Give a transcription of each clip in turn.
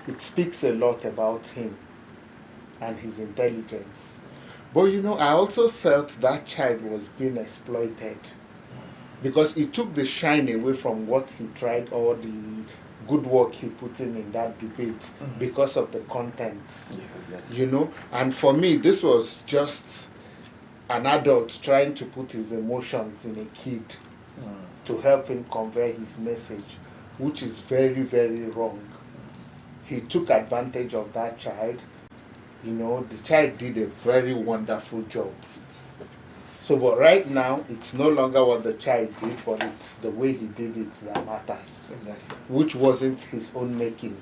it speaks a lot about him and his intelligence. But I also felt that child was being exploited because it took the shine away from what he tried or the good work he put in that debate because of the contents. Yeah, exactly. And for me, this was just an adult trying to put his emotions in a kid to help him convey his message, which is very, very wrong. He took advantage of that child. The child did a very wonderful job. So, but right now, it's no longer what the child did, but it's the way he did it that matters. Exactly. Which wasn't his own making.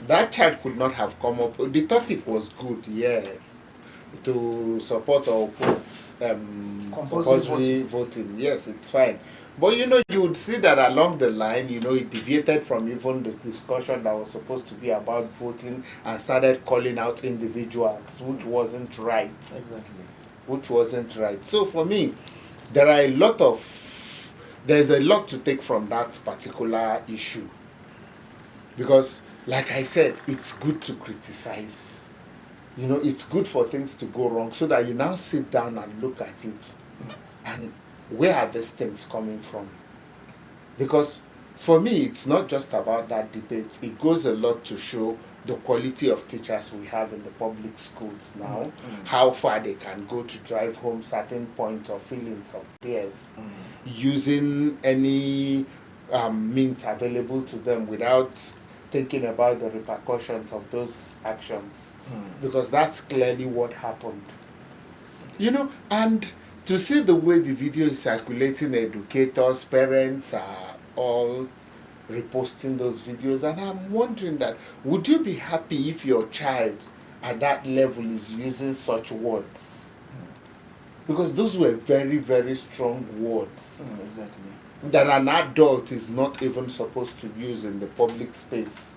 That child could not have come up. The topic was good, yeah, to support or oppose compulsory voting. Yes, it's fine. But you would see that along the line, it deviated from even the discussion that was supposed to be about voting and started calling out individuals, which wasn't right. Exactly. Which wasn't right. So for me, there's a lot to take from that particular issue. Because, like I said, it's good to criticize. It's good for things to go wrong so that you now sit down and look at it. And where are these things coming from? Because for me, it's not just about that debate. It goes a lot to show the quality of teachers we have in the public schools now, how far they can go to drive home certain points or feelings of theirs, using any means available to them without thinking about the repercussions of those actions. Because that's clearly what happened. And to see the way the video is circulating, educators, parents are all reposting those videos, and I'm wondering that would you be happy if your child at that level is using such words? Because those were very, very strong words Exactly. that an adult is not even supposed to use in the public space.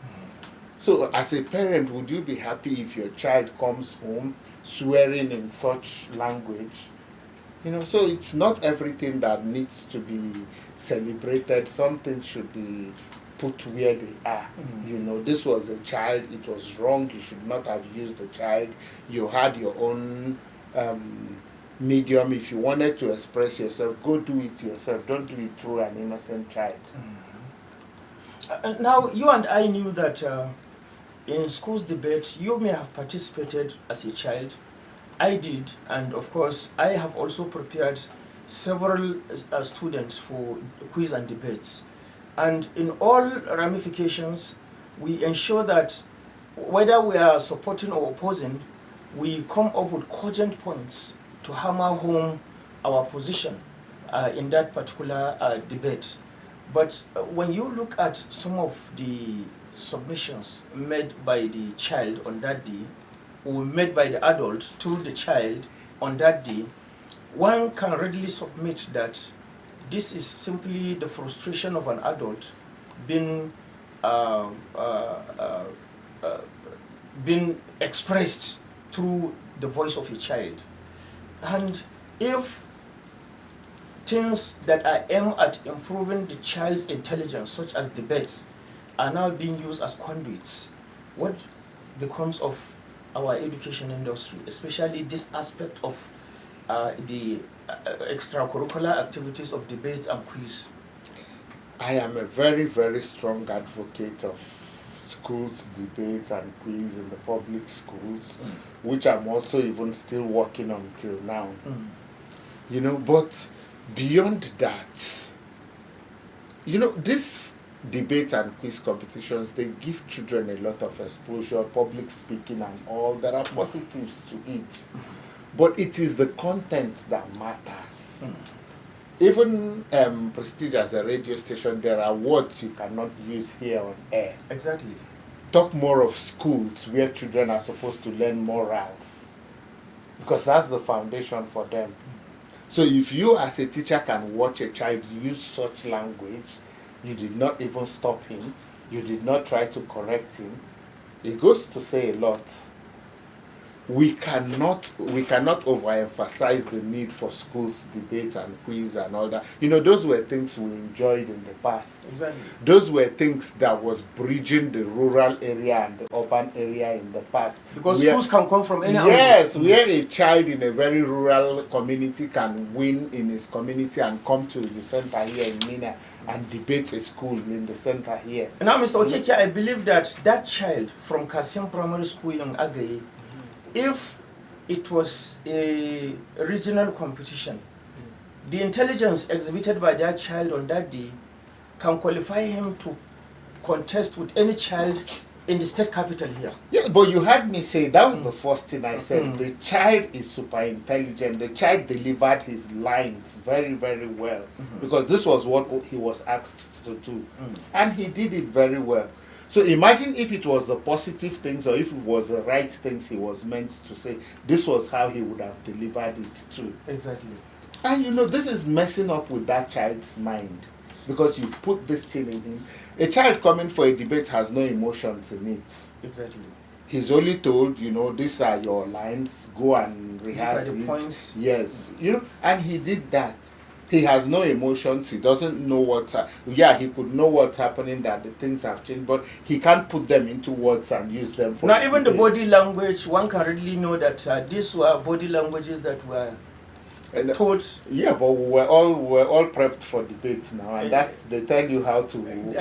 So as a parent, would you be happy if your child comes home swearing in such language? So it's not everything that needs to be celebrated. Some things should be put where they are. This was a child. It was wrong. You should not have used the child. You had your own medium. If you wanted to express yourself, go do it yourself. Don't do it through an innocent child. Now, you and I knew that in schools debate, you may have participated as a child. I did, and of course, I have also prepared several students for quiz and debates. And in all ramifications, we ensure that whether we are supporting or opposing, we come up with cogent points to hammer home our position in that particular debate. But when you look at some of the submissions made by the child on that day, or made by the adult to the child on that day, one can readily submit that this is simply the frustration of an adult being expressed through the voice of a child. And if things that are aimed at improving the child's intelligence, such as debates, are now being used as conduits, what becomes of our education industry, especially this aspect of the extracurricular activities of debates and quiz? I am a very, very strong advocate of schools debate and quiz in the public schools, which I'm also even still working on till now. But beyond that, this debate and quiz competitions, they give children a lot of exposure, public speaking and all. There are positives to it. But it is the content that matters. Even Prestige as a radio station, there are words you cannot use here on air. Exactly. Talk more of schools where children are supposed to learn morals, because that's the foundation for them. So if you as a teacher can watch a child use such language, you did not even stop him, you did not try to correct him, it goes to say a lot. we cannot overemphasize the need for schools debate and quiz and all that. You know, those were things we enjoyed in the past. Exactly. Those were things that was bridging the rural area and the urban area in the past. Because schools can come from any yes, where a child in a very rural community can win in his community and come to the center here in Mina and debate a school in the center here. Now, Mr. Okeke, I believe that child from Kasim Primary School in Agaye, if it was a regional competition, the intelligence exhibited by that child on that day can qualify him to contest with any child in the state capital here. Yeah, but you heard me say, that was the first thing I said. The child is super intelligent. The child delivered his lines very, very well, because this was what he was asked to do. And he did it very well. So imagine if it was the positive things, or if it was the right things he was meant to say, this was how he would have delivered it too. Exactly. And you know, this is messing up with that child's mind, because you put this thing in him. A child coming for a debate has no emotions in it. Exactly. He's only told, you know, these are your lines, go and rehearse These are the it. points. Yes, you know, and he did that. He has no emotions. He doesn't know what. Yeah, he could know what's happening, that the things have changed, but he can't put them into words and use them for. Now, even the body language, one can really know that these were body languages that were taught. Yeah, but we're all prepped for debates now, and that's, they tell you how to.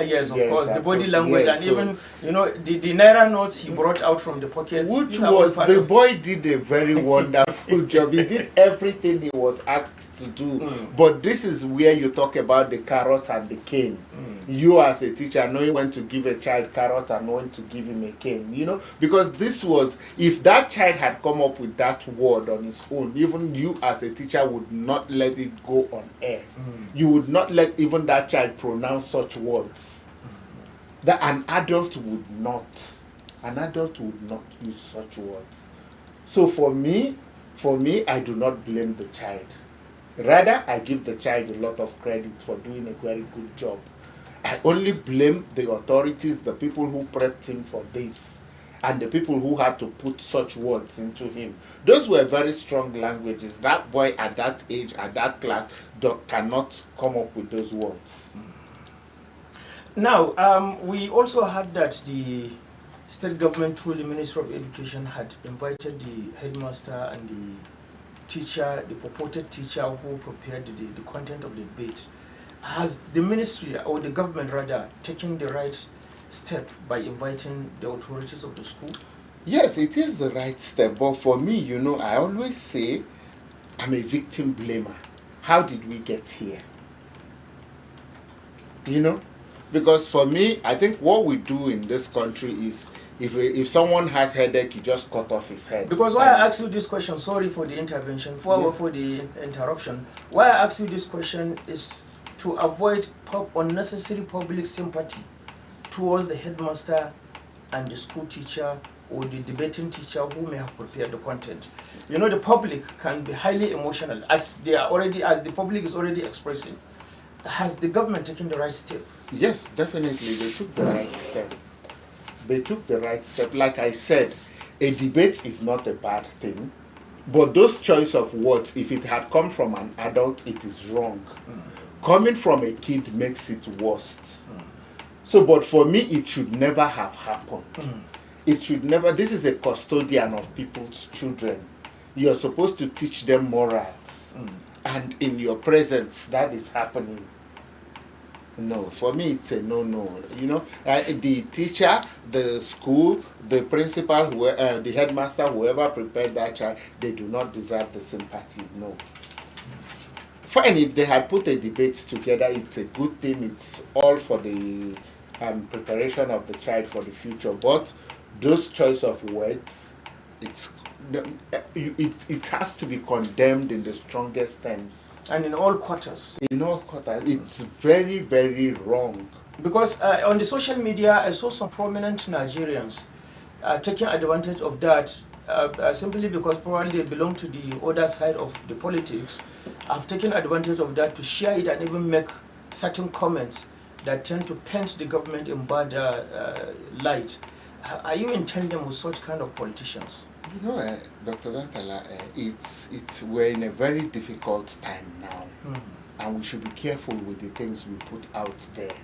Yes, of course, the body language, and so, even, you know, the naira notes he brought out from the pockets. Which was, the boy did a very wonderful job. He did everything he was asked to do. But this is where you talk about the carrot and the cane. You as a teacher knowing when to give a child carrot and when to give him a cane, you know, because this was, if that child had come up with that word on his own, even you as a teacher would not let it go on air. You would not let even that child pronounce such words. That an adult would not use such words. So for me, I do not blame the child. Rather, I give the child a lot of credit for doing a very good job. I only blame the authorities, the people who prepped him for this, and the people who had to put such words into him. Those were very strong languages. That boy at that age, at that class, cannot come up with those words. Now, we also heard that the state government, through the Ministry of Education, had invited the headmaster and the teacher, the purported teacher who prepared the content of the debate. Has the ministry, or the government rather, taken the right step by inviting the authorities of the school? Yes, it is the right step. But for me, you know, I always say I'm a victim blamer. How did we get here? You know? Because for me, I think what we do in this country is, if someone has headache, you just cut off his head. Because why I ask you this question, sorry for the intervention, for the interruption. Why I ask you this question is to avoid unnecessary public sympathy towards the headmaster and the school teacher or the debating teacher who may have prepared the content. You know, the public can be highly emotional, as the public is already expressing. Has the government taken the right step? Yes, definitely, they took the right step. They took the right step. Like I said, a debate is not a bad thing, but those choice of words, if it had come from an adult, it is wrong. Coming from a kid makes it worse. So, but for me, it should never have happened. It should never. This is a custodian of people's children. You're supposed to teach them morals. And in your presence, that is happening. No, for me, it's a no-no. You know, the teacher, the school, the principal, the headmaster, whoever prepared that child, they do not deserve the sympathy. No. Fine, if they had put a debate together, it's a good thing. It's all for the preparation of the child for the future. But those choice of words, it has to be condemned in the strongest terms. And in all quarters. In all quarters, it's very, very wrong. Because on the social media, I saw some prominent Nigerians taking advantage of that, simply because probably they belong to the other side of the politics. I've taken advantage of that to share it and even make certain comments that tend to paint the government in bad light. Are you intending with such kind of politicians? Dr. Dantala, we're in a very difficult time now, and we should be careful with the things we put out there.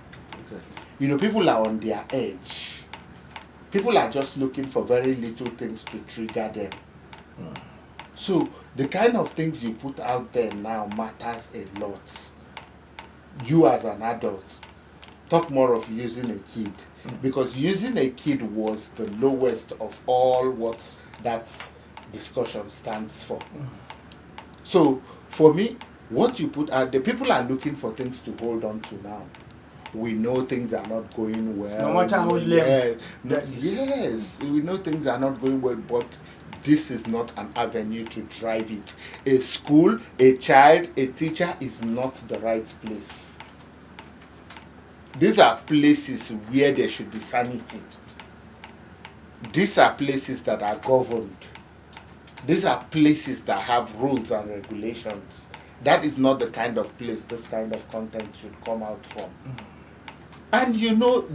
Exactly. People are on their edge. People are just looking for very little things to trigger them. So the kind of things you put out there now matters a lot. You as an adult, talk more of using a kid, because using a kid was the lowest of all what that discussion stands for. So for me, what you put out, the people are looking for things to hold on to now. We know things are not going well. No matter how lame that is. Yes, we know things are not going well, but this is not an avenue to drive it. A school, a child, a teacher is not the right place. These are places where there should be sanity. These are places that are governed. These are places that have rules and regulations. That is not the kind of place this kind of content should come out from. And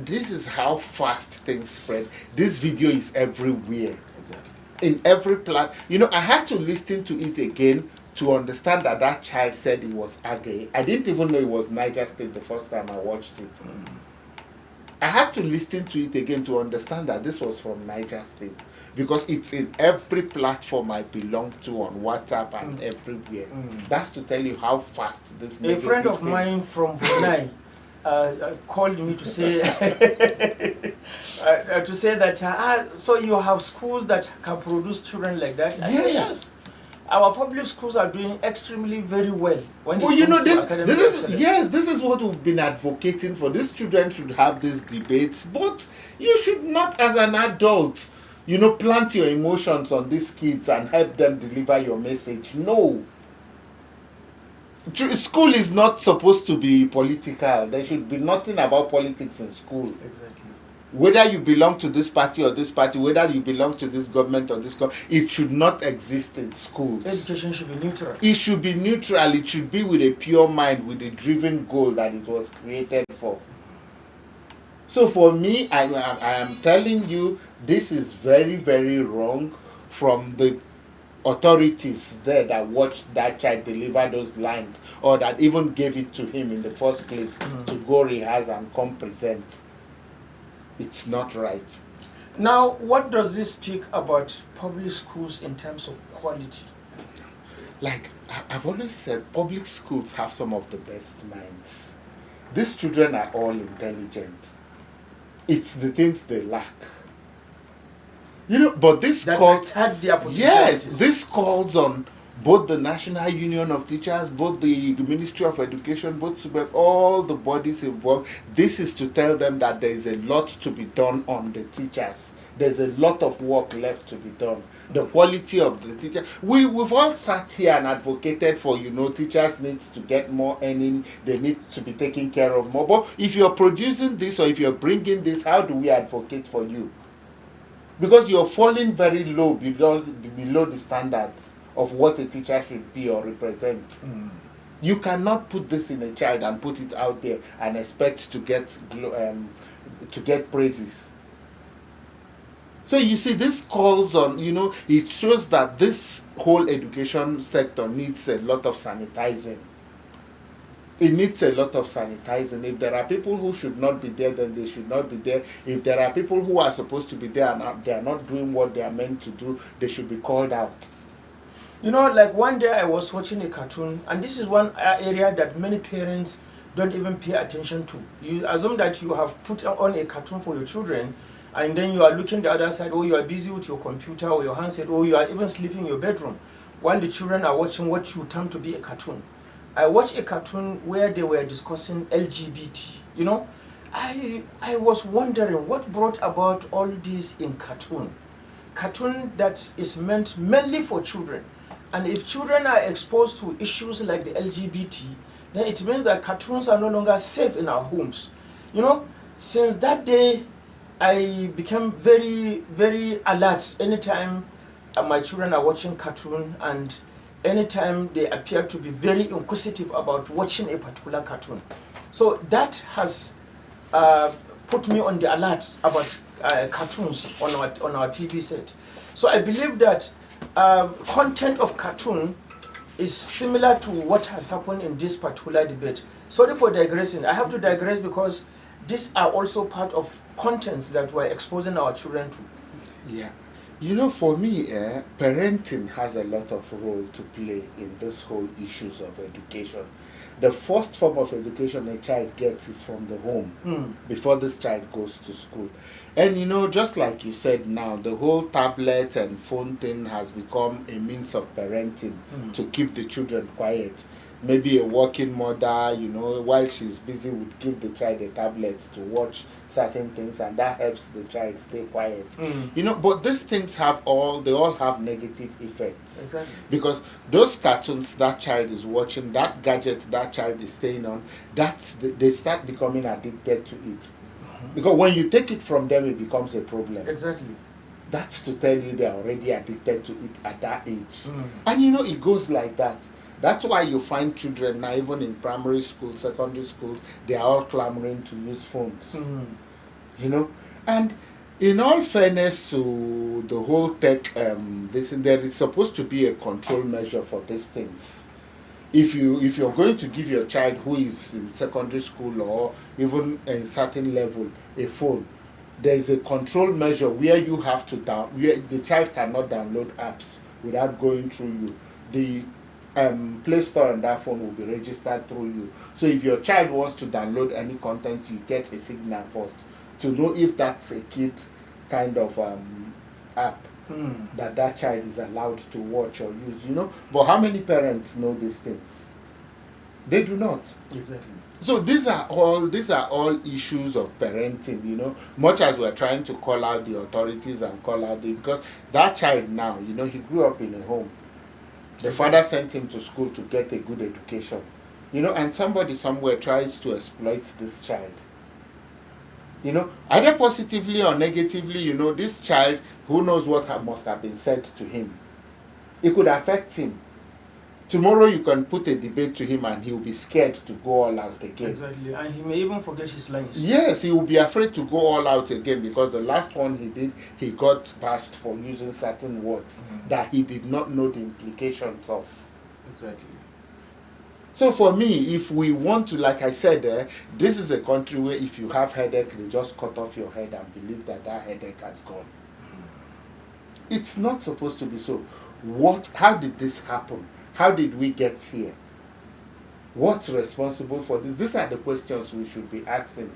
this is how fast things spread. This video is everywhere. Exactly. In every I had to listen to it again to understand that child said it was Agay. I didn't even know it was Niger State the first time I watched it. I had to listen to it again to understand that this was from Niger State, because it's in every platform I belong to on WhatsApp and everywhere. That's to tell you how fast this. A friend of mine from Brunei called me to say that so you have schools that can produce children like that. I say yes. Our public schools are doing extremely very well when it comes to academic excellence. This is what we've been advocating for. These children should have these debates, but you should not, as an adult, plant your emotions on these kids and help them deliver your message. No. School is not supposed to be political. There should be nothing about politics in school. Exactly. Whether you belong to this party or this party, whether you belong to this government or this government, it should not exist in schools. Education should be neutral. It should be neutral. It should be with a pure mind, with a driven goal that it was created for. So for me, I am telling you, this is very, very wrong from the authorities there that watched that child deliver those lines, or that even gave it to him in the first place to go rehearse and come present. It's not right. Now, what does this speak about public schools in terms of quality? Like I've always said, public schools have some of the best minds. These children are all intelligent. It's the things they lack. But this calls, this calls on both the National Union of Teachers, both the Ministry of Education, both all the bodies involved. This is to tell them that there is a lot to be done on the teachers. There's a lot of work left to be done. The quality of the teacher. We've all sat here and advocated for, teachers need to get more earning. They need to be taken care of more. But if you're producing this or if you're bringing this, how do we advocate for you? Because you're falling very low below the standards of what a teacher should be or represent. You cannot put this in a child and put it out there and expect to get praises. So you see, this calls on, it shows that this whole education sector needs a lot of sanitizing. It needs a lot of sanitizing. If there are people who should not be there, then they should not be there. If there are people who are supposed to be there and they are not doing what they are meant to do, they should be called out. Like one day I was watching a cartoon, and this is one area that many parents don't even pay attention to. You assume that you have put on a cartoon for your children, and then you are looking the other side, or you are busy with your computer or your handset, or you are even sleeping in your bedroom, while the children are watching what you term to be a cartoon. I watched a cartoon where they were discussing LGBT. I was wondering what brought about all this in cartoon. Cartoon that is meant mainly for children. And if children are exposed to issues like the LGBT, then it means that cartoons are no longer safe in our homes. Since that day, I became very, very alert anytime my children are watching cartoon, and anytime they appear to be very inquisitive about watching a particular cartoon. So that has put me on the alert about cartoons on our TV set. So I believe that content of cartoon is similar to what has happened in this particular debate. Sorry for digressing. I have to digress because these are also part of contents that we're exposing our children to. Yeah. You know, for me, parenting has a lot of role to play in this whole issues of education. The first form of education a child gets is from the home before this child goes to school. And you know, just like you said now, the whole tablet and phone thing has become a means of parenting to keep the children quiet. Maybe a working mother, you know, while she's busy, would give the child a tablet to watch certain things, and that helps the child stay quiet. You know, but these things they all have negative effects. Exactly. Because those cartoons that child is watching, that gadget that child is staying on, they start becoming addicted to it. Because when you take it from them, it becomes a problem. Exactly. That's to tell you they're already addicted to it at that age. And you know, it goes like that. That's why you find children now, even in primary school, secondary schools, they are all clamoring to use phones. You know, and in all fairness to the whole tech, there is supposed to be a control measure for these things. If you're going to give your child who is in secondary school or even a certain level a phone, there is a control measure where you have to where the child cannot download apps without going through you. The Play Store on that phone will be registered through you. So if your child wants to download any content, you get a signal first to know if that's a kid kind of app that child is allowed to watch or use, you know. But how many parents know these things? They do not. Exactly. So these are all issues of parenting, you know. Much as we're trying to call out the authorities and call out because that child now, you know, he grew up in a home. The father sent him to school to get a good education, you know, and somebody somewhere tries to exploit this child. You know, either positively or negatively, you know, this child, who knows what must have been said to him. It could affect him. Tomorrow you can put a debate to him and he will be scared to go all out again. Exactly, and he may even forget his lines. Yes, he will be afraid to go all out again because the last one he did, he got bashed for using certain words that he did not know the implications of. Exactly. So for me, if we want to, like I said, this is a country where if you have headache, they just cut off your head and believe that headache has gone. It's not supposed to be so. How did this happen? How did we get here? What's responsible for this? These are the questions we should be asking.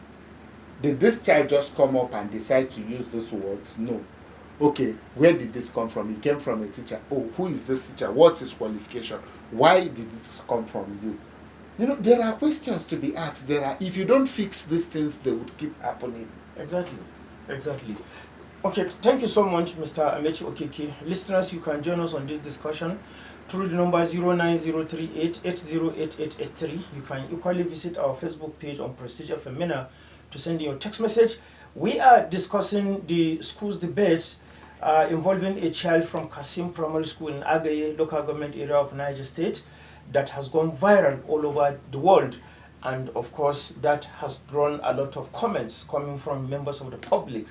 Did this child just come up and decide to use these words? No. Okay, where did this come from? It came from a teacher. Oh, who is this teacher? What's his qualification? Why did this come from you? You know, there are questions to be asked. If you don't fix these things, they would keep happening. Exactly. Okay, thank you so much, Mr. Amechi Okeke. Listeners, you can join us on this discussion through the number 09038808883. You can equally visit our Facebook page on Prestigefm91 to send in your text message. We are discussing the school's debate involving a child from Kasim Primary School in Agaye, local government area of Niger State, that has gone viral all over the world. And of course, that has drawn a lot of comments coming from members of the public.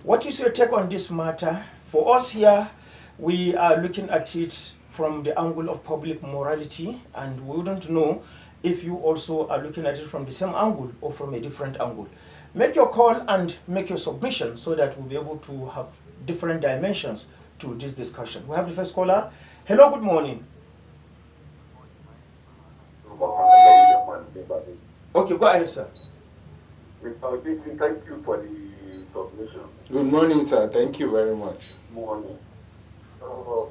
What is your take on this matter? For us here, we are looking at it from the angle of public morality, and we wouldn't know if you also are looking at it from the same angle or from a different angle. Make your call and make your submission so that we'll be able to have different dimensions to this discussion. We have the first caller. Hello, good morning. Okay, go ahead, sir. Thank you for the submission. Good morning, sir. Thank you very much. Morning.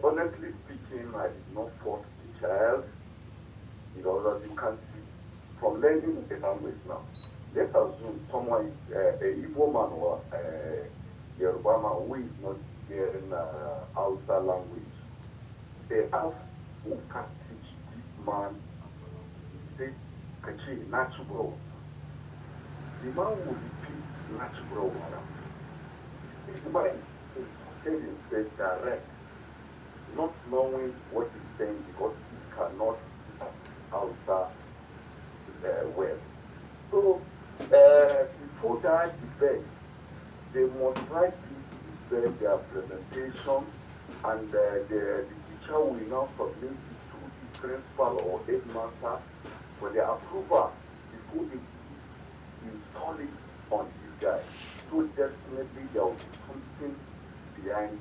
Honestly speaking, I did not force the child, because as you can see, from learning the language now, let's assume someone is a Igbo man or a Yoruba man who is not hearing Hausa language. They ask who can teach this man, say, natural. The man will repeat natural. The man is saying direct, not knowing what he's saying because he cannot Hausa well. So, before that debate, they must write this their presentation, and the teacher will now submit it to the principal or headmaster for their approval before they install it on this guy. So definitely there will be something behind the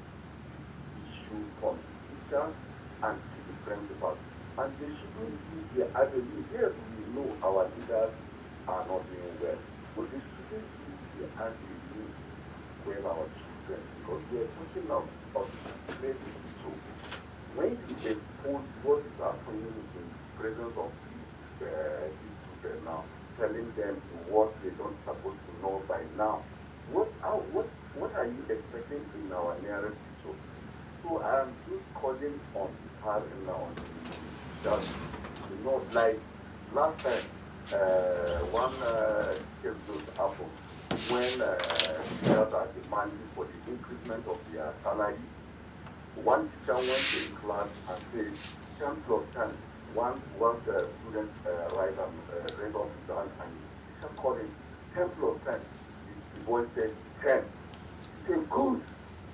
issue from the teachers and to the principal. And they shouldn't use the avenue. Yes, we know our leaders are not doing well, but they shouldn't use the avenue when our children, because we are talking of maybe so. When you expose what is happening in the presence of these children now, telling them what they don't supposed to know by now, what are you expecting in our nearest future? So I am just calling on the parents now that, you know, like last time, one case just happened when teachers are demanding for the increment of their salary. One teacher went to the class and said 10 plus 10. One student write on his hand, and the teacher called him 10 plus 10. The boy said 10. He said good.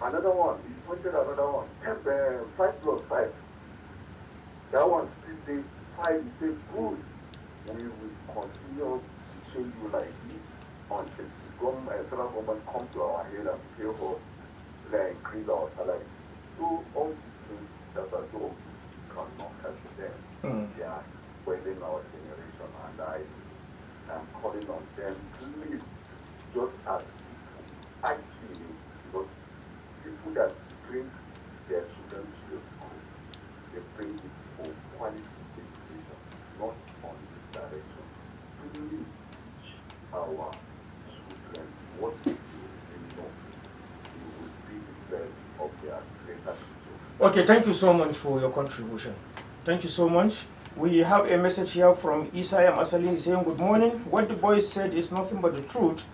Another one, he pointed another one, 5 plus 5. That one still says 5, he said good. We will continue to change you like this until the federal government come to our head and pay for increase our salary. So all these things that are done cannot help them. They are spoiling our generation, and I am calling on them, please, just as people actually, because people that bring their children to the school, they bring it for quality education, not on this direction. Please teach our children what they really know. We will be the best of their greater future. Okay, thank you so much for your contribution. Thank you so much. We have a message here from Isaiah Masalini saying, good morning. What the boy said is nothing but the truth.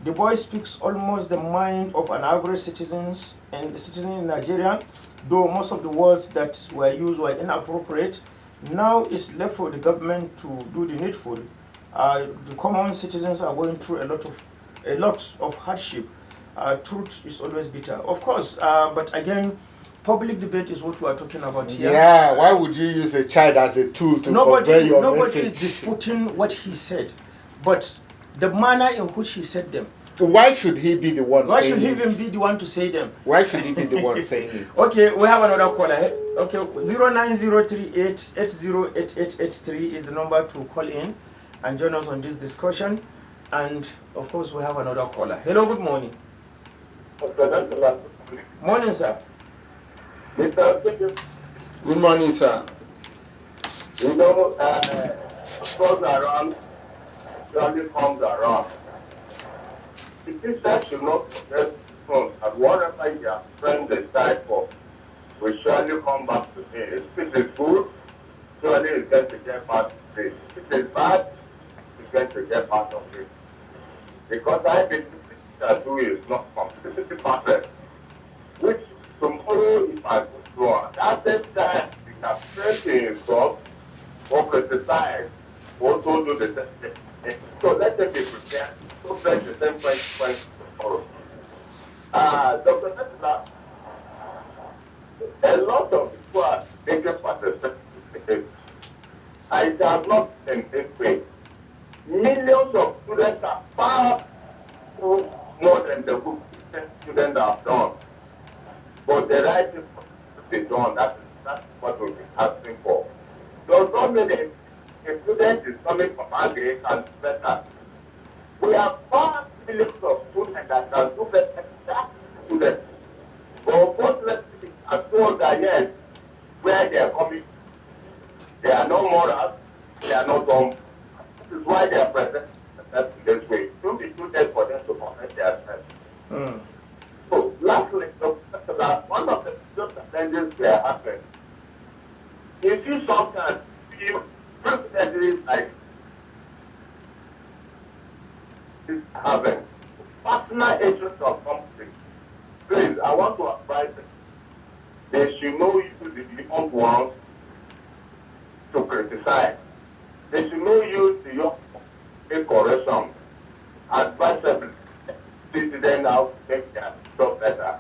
The boy speaks almost the mind of an average citizen in Nigeria, though most of the words that were used were inappropriate. Now it's left for the government to do the needful. The common citizens are going through a lot of hardship. Truth is always bitter, of course, but again, public debate is what we are talking about here. Yeah, why would you use a child as a tool to convey your message? Nobody is disputing what he said, but the manner in which he said them. Why should he be the one Why saying should he it? even be the one to say them? Why should he be the one saying it? Okay, we have another caller. Okay, 09038808883 is the number to call in and join us on this discussion. And of course, we have another caller. Hello, good morning. Morning, sir. Good morning, sir. You know, goes around, surely comes around. The teacher should not forget from and whatever your friend decide for will surely come back to me. If it is good, surely it's going to get part of it. If it is bad, it's going to get part of it. Because I think the teacher do is not completely perfect. Which tomorrow, if I go through on that same time, we can strengthen himself or criticize or to do the same thing. So let them be prepared to face the same point tomorrow. Dr. Nesla, a lot of people are taking participation. I have not in this way. Millions of students are far more than the book students have done. But the right thing to be done, that's what we'll be asking for. So not many a student is coming from Agri and better. We have far millions of students that can do better than that students. But unfortunately, as told that yes, where they are coming, they are no morals, they are not dumb. This is why they are present in this way. Don't be too dead for them to correct themselves. So, lastly, one of the challenges we are having. You see sometimes, you presidents like this having personal interest of something. Please, I want to advise them. They should know you, the young ones, to criticize. They should know you, the young, make correction. advisable citizens now make their job better.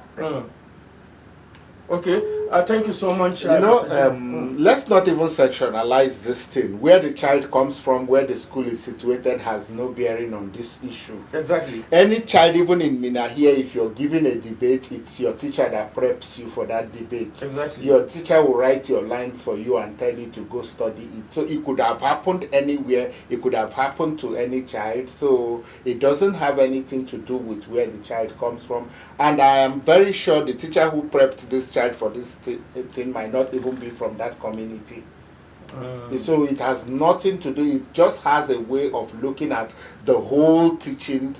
Okay, thank you so much. Let's not even sectionalize this thing. Where the child comes from, where the school is situated, has no bearing on this issue. Exactly. Any child, even in Mina here, if you're giving a debate, it's your teacher that preps you for that debate. Exactly. Your teacher will write your lines for you and tell you to go study it. So it could have happened anywhere. It could have happened to any child. So it doesn't have anything to do with where the child comes from. And I am very sure the teacher who prepped this child for this thing might not even be from that community. So it has nothing to do, it just has a way of looking at the whole teaching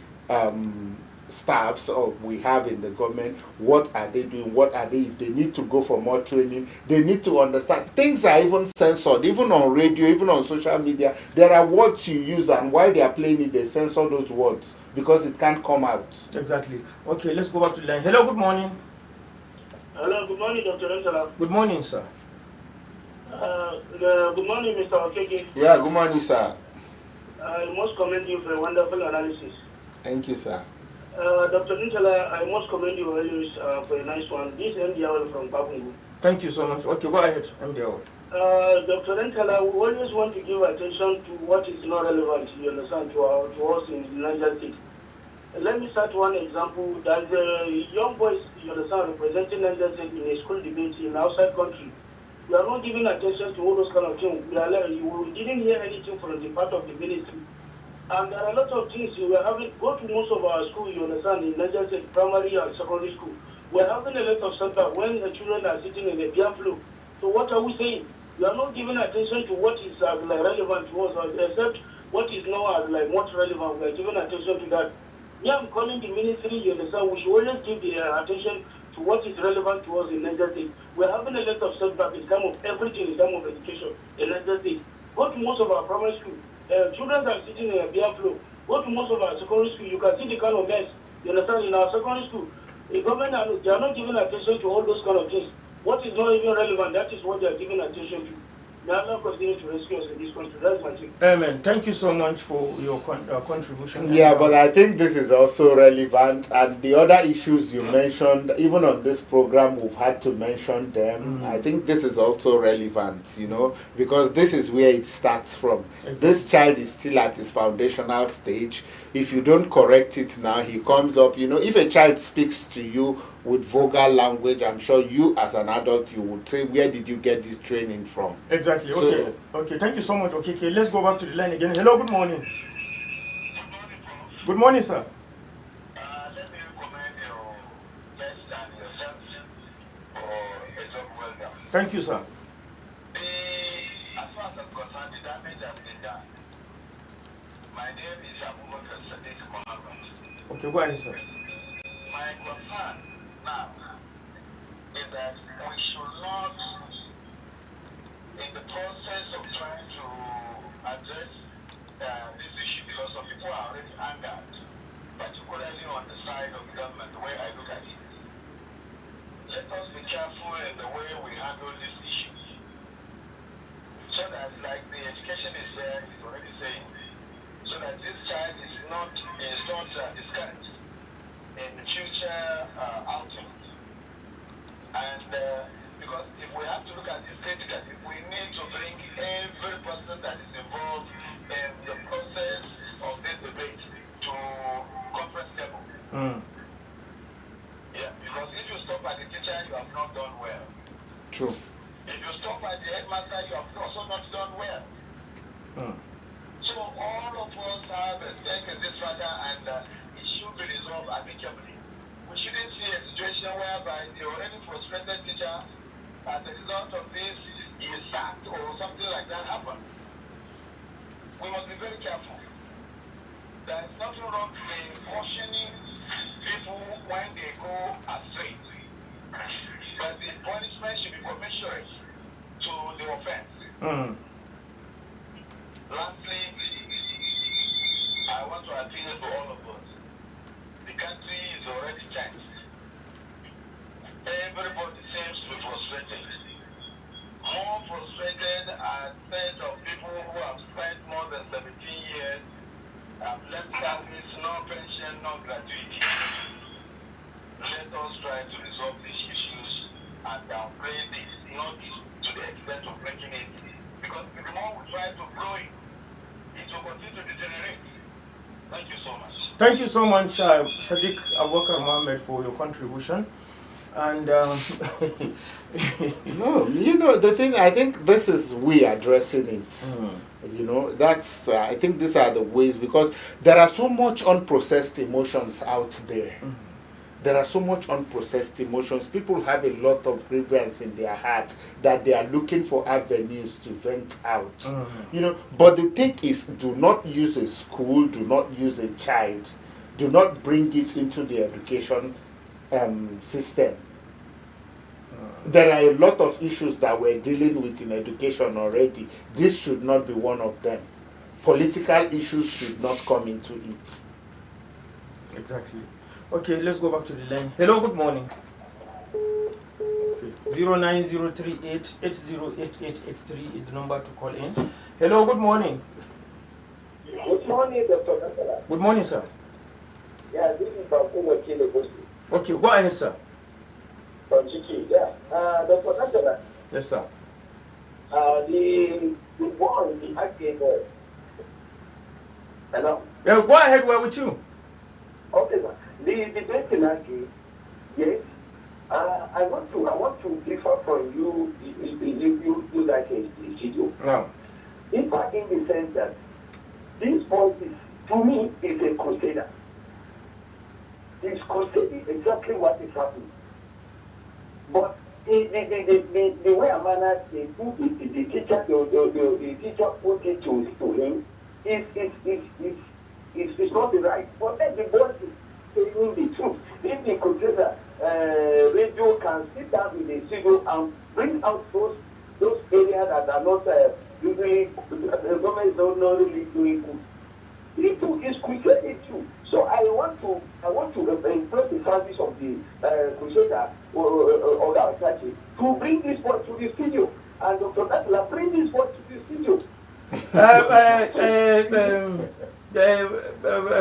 staffs we have in the government. What are they doing? What are they, if they need to go for more training, they need to understand. Things are even censored, even on radio, even on social media. There are words you use, and while they are playing it, they censor those words because it can't come out. Exactly. Okay, let's go back to the line. Hello, good morning. Hello, good morning, Dr. Rensala. Good morning, sir. Good morning, Mr. Okeke. Yeah, good morning, sir. I must commend you for a wonderful analysis. Thank you, sir. Dr. Rensala, I must commend you always for a nice one. This is MDL from Babungu. Thank you so much. Okay, go ahead, MDL. Dr. Rensala, we always want to give attention to what is not relevant, you understand, to us in Niger State. Let me start one example. There's a young boy, you understand, representing Niger State in a school debate in outside country. We are not giving attention to all those kind of things. We didn't hear anything from the part of the ministry. And there are a lot of things we are having. Go to most of our schools, you understand, in Niger State, primary and secondary school. We are having a lot of setback when the children are sitting in the beer flow. So what are we saying? We are not giving attention to what is relevant to us, except what is not not relevant. We are giving attention to that. Yeah, I'm calling the ministry, you understand, we should always give the attention to what is relevant to us in Niger State. We're having a lot of setback in terms of everything, in terms of education in Niger State. Go to most of our primary school, children are sitting in a beer flow. Go to most of our secondary school, you can see the kind of mess, you understand, in our secondary school. The government, they are not giving attention to all those kind of things. What is not even relevant, that is what they are giving attention to. May Allah continue to rescue us in this country. That's my thing. Amen. Thank you so much for your contribution. Yeah, but I think this is also relevant, and the other issues you mentioned, even on this program, we've had to mention them. I think this is also relevant, because this is where it starts from. Exactly. This child is still at his foundational stage. If you don't correct it now, he comes up, if a child speaks to you with vulgar language, I'm sure you as an adult, you would say, where did you get this training from? Exactly. Okay. Okay. Thank you so much. Okay. Let's go back to the line again. Hello. Good morning. Good morning, sir. Let me recommend your guest and yourself for a job well done. Thank you, sir. As far as I'm concerned, the damage has been done. My name is Prestigefm91.7mx. Okay, go ahead, sir. My concern now is that we should not, in the process of trying to address this issue, because some people are already angered, particularly on the side of the government, the way I look at it. Let us be careful in the way we handle this issue, so that, like the education is there, is already saying, so that this child is not discouraged in the future outing. And because if we have to look at this critically, we need to bring every person that is involved in the process of this debate to conference table. Yeah, because if you stop at the teacher, you have not done well. True. If you stop at the headmaster, you have also not done well. So all of us have a stake in this matter, and it should be resolved amicably. We shouldn't see a situation whereby the already frustrated teacher, as a result of this, is sacked or something like that happen. We must be very careful. There is nothing wrong in cautioning people when they go astray, but the punishment should be commensurate to the offense. Lastly, I want to appeal to all of us. The country is already tense. Everybody seems to be frustrated. More frustrated are set of people who have spent more than 17 years Let there is no pension, no gratuity. Let us try to resolve these issues and downgrade this, not to the extent of making it. Because the more we try to grow it, it will continue to degenerate. Thank you so much. Thank you so much, Sadiq Abubakar Mohammed, for your contribution. And No, you know, the thing, I think this is we addressing it. You know, that's, I think these are the ways, because there are so much unprocessed emotions out there. There are so much unprocessed emotions. People have a lot of grievance in their hearts that they are looking for avenues to vent out. You know, but the thing is, do not use a school, do not use a child, do not bring it into the education system. There are a lot of issues that we're dealing with in education already. This should not be one of them. Political issues should not come into it. exactly. Okay, let's go back to the line. Hello, good morning. Okay. 09038808883 is the number to call in. Hello, good morning. Good morning, Dr. Nasala. Good morning, sir. Yeah, this is Bakuwa Kile. Okay, go ahead, sir. From Chiki, yeah. Dr. Nasala. Yes, sir. The one, the acting. Hello? Yeah, go ahead, we're with you. Okay, sir. The best in Aki, yes. I want to differ from you if you like a video. No. In fact, in the sense that this voice is, to me, is a crusader. It's crusading exactly what is happening. But the way a man the teacher put it to him is not the right. But then the voice is saying the truth. If the crusader radio can sit down in the studio and bring out those areas that are not usually the government is not really doing good. It is crusading too. So I want to impress the service of the crusader or that to bring this voice to the studio. And Dr. Nasala, bring this voice to the studio.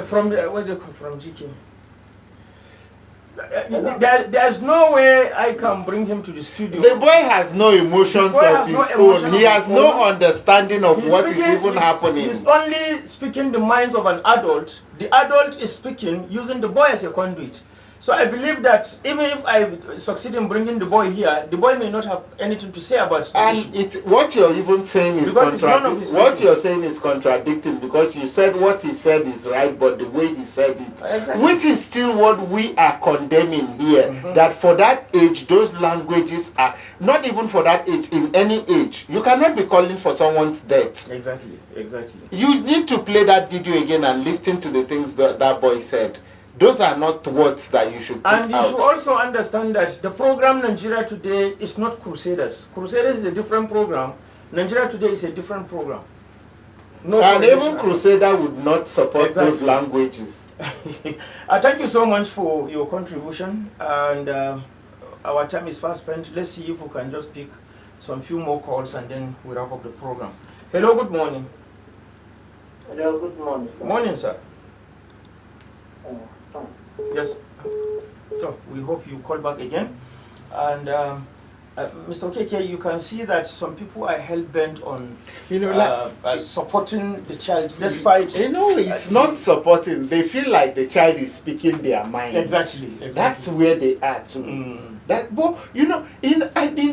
From where do you come from, GK? There's no way I can bring him to the studio. The boy has no emotions of his own. He has no understanding of what is even happening. He's only speaking the minds of an adult. The adult is speaking using the boy as a conduit. So I believe that even if I succeed in bringing the boy here, the boy may not have anything to say about the issue. What you're even saying is contradicting, because you said what he said is right, but the way he said it, exactly. Which is still what we are condemning here. That for that age, those languages are not even for that age. In any age, you cannot be calling for someone's death. Exactly. You need to play that video again and listen to the things that boy said. Those are not words that you should put And you out. should also understand that the program Nigeria Today is not Crusaders. Crusaders is a different program. Nigeria Today is a different program. No, and even Crusader would not support those languages. Thank you so much for your contribution. And our time is fast spent. Let's see if we can just pick some few more calls and then we wrap up the program. Hello, good morning. Hello, good morning. Good morning, sir. Yes. So we hope you call back again. And Mr. KK, you can see that some people are hell bent on supporting the child, despite it's not supporting. They feel like the child is speaking their mind. Exactly. That's where they are too. But in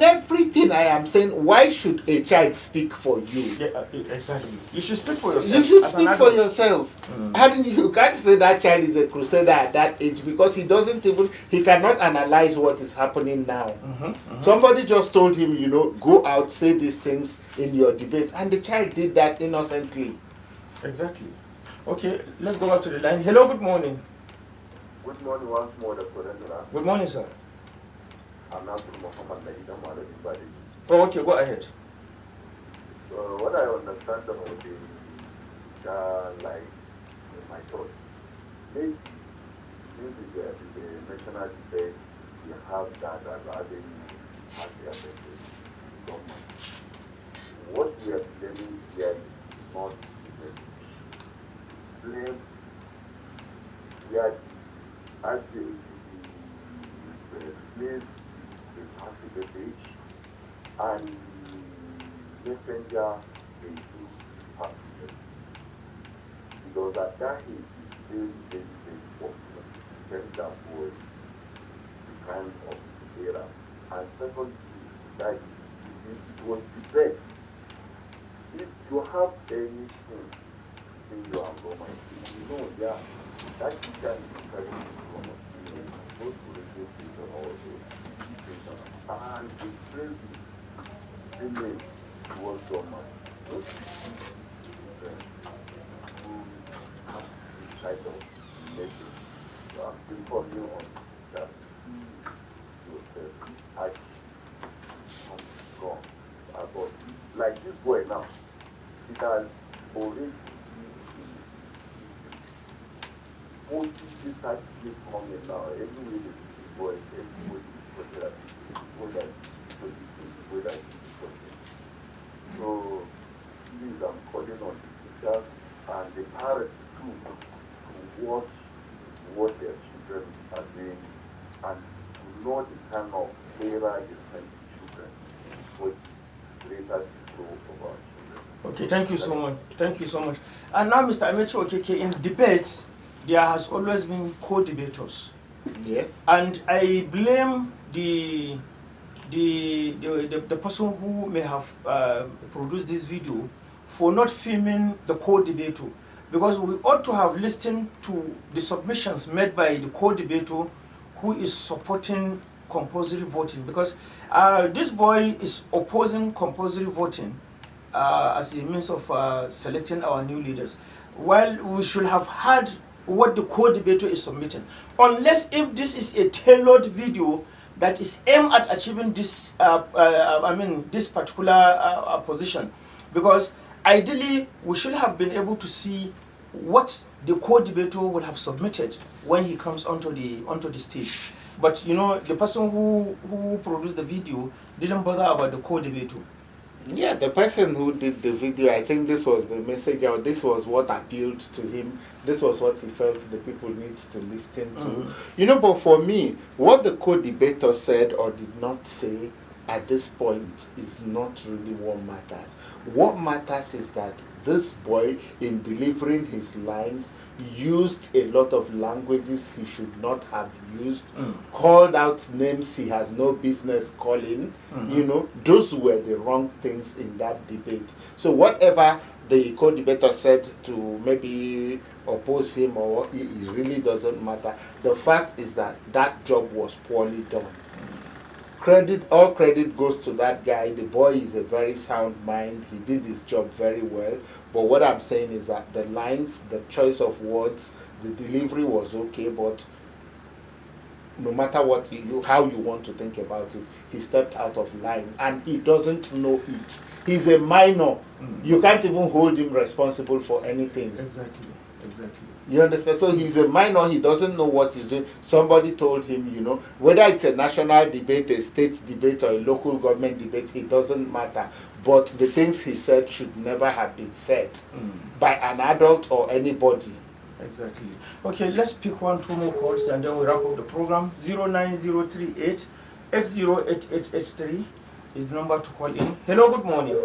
everything I am saying, why should a child speak for you? Yeah, exactly. You should speak for yourself. You should speak for yourself. And you can't say that child is a crusader at that age, because he cannot analyze what is happening now. Somebody just told him, go out, say these things in your debate, and the child did that innocently. Exactly. Okay, let's go back to the line. Hello, good morning. Good morning once more, Dr. Good morning, sir. I'm not Muhammad. Oh, okay, go ahead. So what I understand about the like my thoughts, maybe the national debate, you have that as having as the affected government. What we are claiming here is not the blame where as the slaves they pass the page and messenger they do pass the page. Because at that age it's very important to tend that boy the kind of era. And secondly, that it was the best. If you have anything in your environment, you know, yeah, that teacher is very from go to radio station or TV station and the praise feeling towards government. Those children who have this kind of message, I'm still calling on that yourself, I wrong. But like this boy now, it has already posted this certificate coming now. Anyway, this boy, everybody is that so please, I'm calling on the teachers and the parents too to watch what their children are doing and to know the kind of era they send children for greater control of our children. Okay, thank you so much. Thank you so much. And now, Mr. Amechi Okeke, in debates, there has always been co-debaters. Yes. And I blame the person who may have produced this video for not filming the co-debater, because we ought to have listened to the submissions made by the co-debater who is supporting compulsory voting, because this boy is opposing compulsory voting as a means of selecting our new leaders, while we should have had what the co-debater is submitting, unless if this is a tailored video that is aimed at achieving this this particular position, because ideally we should have been able to see what the co-debater would have submitted when he comes onto the stage. But you know, the person who produced the video didn't bother about the co-debater. Yeah, the person who did the video, I think this was the message, or this was what appealed to him. This was what he felt the people need to listen to. You know, but for me, what the co-debater said or did not say at this point is not really what matters. What matters is that this boy, in delivering his lines, used a lot of languages he should not have used, called out names he has no business calling. You know, those were the wrong things in that debate. So whatever the co-debater said to maybe oppose him or it really doesn't matter. The fact is that that job was poorly done. All credit goes to that guy. The boy is a very sound mind. He did his job very well. But what I'm saying is that the lines, the choice of words, the delivery was okay, but no matter what how you want to think about it, he stepped out of line and he doesn't know it. He's a minor. You can't even hold him responsible for anything. Exactly. You understand? So he's a minor, he doesn't know what he's doing. Somebody told him, you know, whether it's a national debate, a state debate, or a local government debate, it doesn't matter. But the things he said should never have been said by an adult or anybody. Exactly. Okay, let's pick 2 more calls and then we wrap up the program. 09038 808883 is the number to call in. Hello, good morning.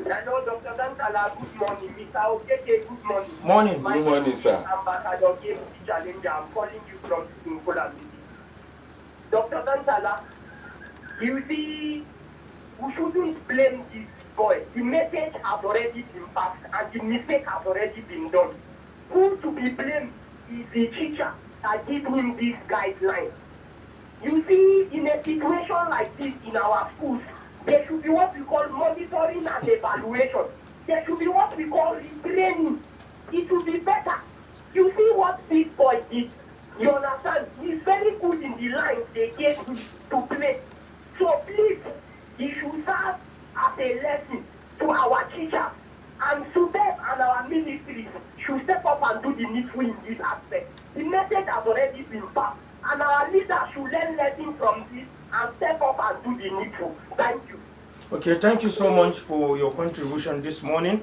Hello, Dr. Dankala, good morning. Mr. Okeke, good morning. Morning. Good morning, sir. Ambassador Game Challenger, I'm calling you from Sinkola City. Dr. Dankala, you see, we shouldn't blame this boy. The message has already been passed and the mistake has already been done. Who to be blamed is the teacher that gave him this guideline. You see, in a situation like this in our schools, there should be what we call monitoring and evaluation. There should be what we call retraining. It should be better. You see what this boy did. You understand? He's very good in the lines they gave him to play. So please, he should serve as a lesson to our teachers. And SUBEB and our ministries should step up and do the needful in this aspect. The message has already been passed. And our leaders should learn lessons from this and step up and do the needful. Thank you. Okay, thank you so much for your contribution this morning.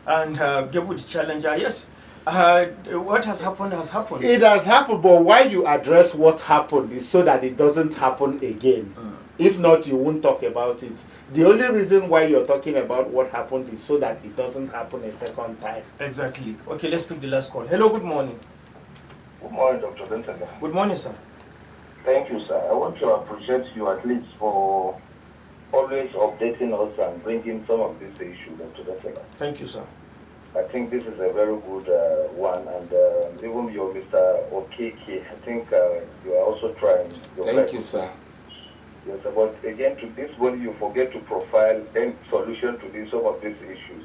And Gebu the Challenger, yes, What has happened has happened. It has happened, but why you address what happened is so that it doesn't happen again. If not, you won't talk about it. The only reason why you're talking about what happened is so that it doesn't happen a second time. Exactly. Okay, let's pick the last call. Hello, good morning. Good morning, Dr. Benton. Good morning, sir. Thank you, sir. I want to appreciate you at least for always updating us and bringing some of these issues, Dr. Benton. Thank you, sir. I think this is a very good one, and even your Mr. Okeke, I think you are also trying your best. Thank you, sir. Yes, but again, to this one, you forget to profile any solution to some of these issues.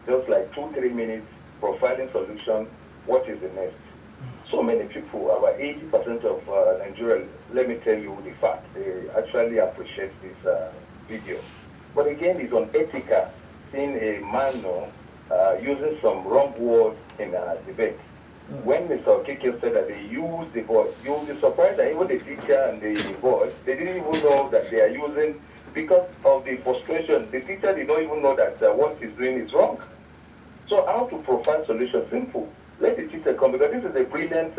Just like 2-3 minutes, profiling solution, what is the next? So many people, about 80% of Nigeria, let me tell you the fact, they actually appreciate this video. But again, it's unethical seeing a man using some wrong words in a debate. When Mr. Okeke said that they use the voice, you'll be surprised that even the teacher and the voice, they didn't even know that they are using, because of the frustration, the teacher did not even know that what he's doing is wrong. So how to provide solution? Simple. Let the teacher come, because this is a brilliant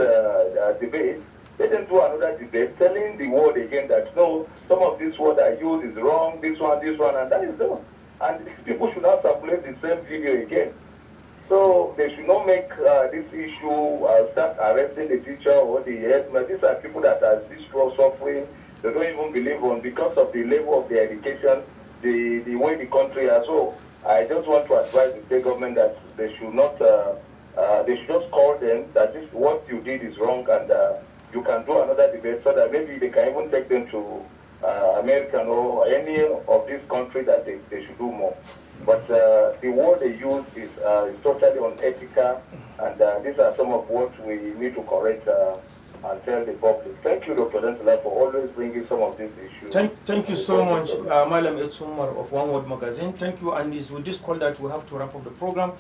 debate. Let them do another debate, telling the world again that no, some of this word I use is wrong, this one, and that is done. And people should not circulate the same video again. So they should not make this issue start arresting the teacher or the headman. These are people that are suffering. They don't even believe on because of the level of their education, the way the country is. So I just want to advise the state government that they should not, they should just call them that this what you did is wrong, and you can do another debate so that maybe they can even take them to American or any of these countries that they should do more. But the word they use is totally unethical, and these are some of what we need to correct and tell the public. Thank you, Dr. Dentala, for always bringing some of these issues. Thank you so much, Malam Etsumar of One Word Magazine. Thank you, and with this call that we have to wrap up the program.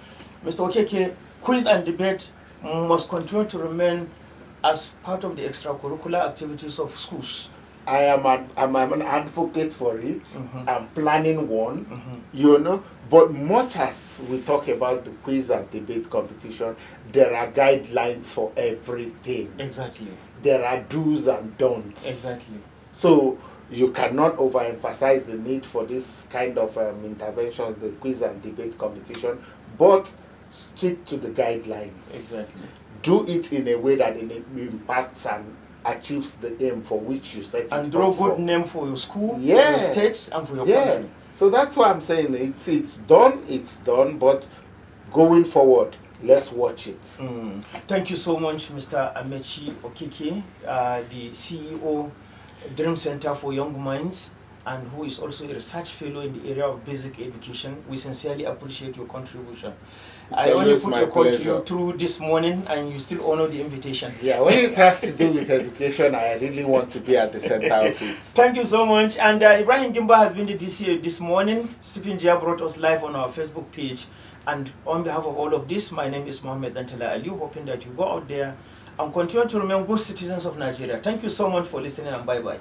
Mr. Okeke, quiz and debate must continue to remain as part of the extracurricular activities of schools. I'm an advocate for it. I'm planning one, you know. But much as we talk about the quiz and debate competition, there are guidelines for everything. Exactly. There are do's and don'ts. Exactly. So you cannot overemphasize the need for this kind of interventions, the quiz and debate competition, but stick to the guidelines. Exactly. Do it in a way that it impacts and achieves the aim for which you set it and draw good name for your school, for your state, and for your country. So that's why I'm saying it's done, but going forward, let's watch it. Thank you so much, Mr. Amechi Okeke, the CEO, Dream Center for Young Minds, and who is also a research fellow in the area of basic education. We sincerely appreciate your contribution. I only put a call to you through this morning, and you still honor the invitation. Yeah, when it has to do with education, I really want to be at the center of it. Thank you so much. And Ibrahim Gimba has been the DCA this morning. Stephen Jia brought us live on our Facebook page. And on behalf of all of this, my name is Mohammed Dantala Aliu, hoping that you go out there and continue to remain good citizens of Nigeria. Thank you so much for listening, and bye-bye.